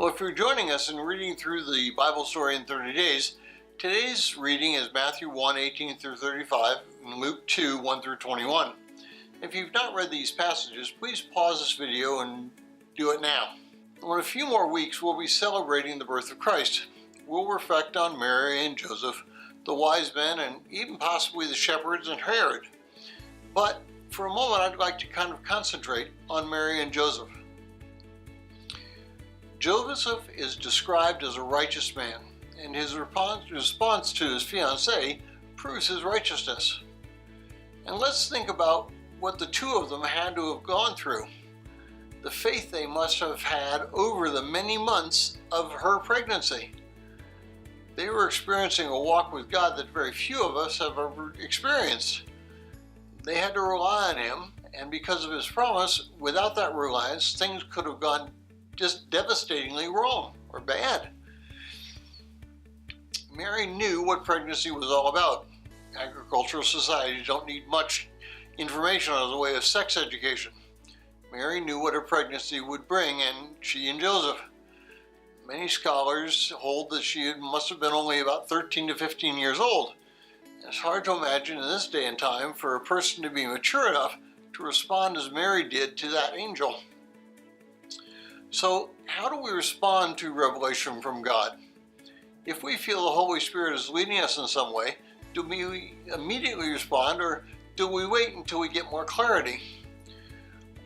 Well, if you're joining us in reading through the Bible story in 30 days, today's reading is Matthew 1, 18 through 35, and Luke 2, 1 through 21. If you've not read these passages, please pause this video and do it now. In a few more weeks, we'll be celebrating the birth of Christ. We'll reflect on Mary and Joseph, the wise men, and even possibly the shepherds and Herod. But for a moment, I'd like to kind of concentrate on Mary and Joseph. Joseph is described as a righteous man, and his response to his fiancée proves his righteousness. And let's think about what the two of them had to have gone through. The faith they must have had over the many months of her pregnancy. They were experiencing a walk with God that very few of us have ever experienced. They had to rely on him, and because of his promise, without that reliance, things could have gone just devastatingly wrong or bad. Mary knew what pregnancy was all about. Agricultural societies don't need much information as a way of sex education. Mary knew what her pregnancy would bring, and she and Joseph. Many scholars hold that she must have been only about 13 to 15 years old. It's hard to imagine in this day and time for a person to be mature enough to respond as Mary did to that angel. So, how do we respond to revelation from God? If we feel the Holy Spirit is leading us in some way, do we immediately respond, or do we wait until we get more clarity?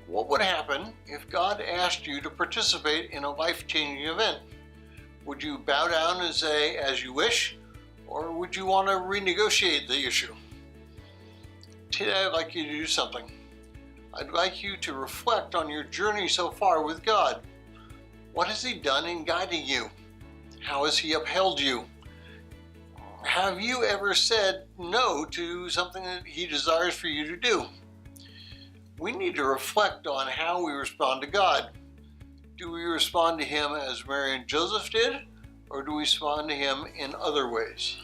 What would happen if God asked you to participate in a life-changing event? Would you bow down and say, "as you wish," or would you want to renegotiate the issue? Today I'd like you to do something. I'd like you to reflect on your journey so far with God. What has he done in guiding you? How has he upheld you? Have you ever said no to something that he desires for you to do? We need to reflect on how we respond to God. Do we respond to him as Mary and Joseph did, or do we respond to him in other ways?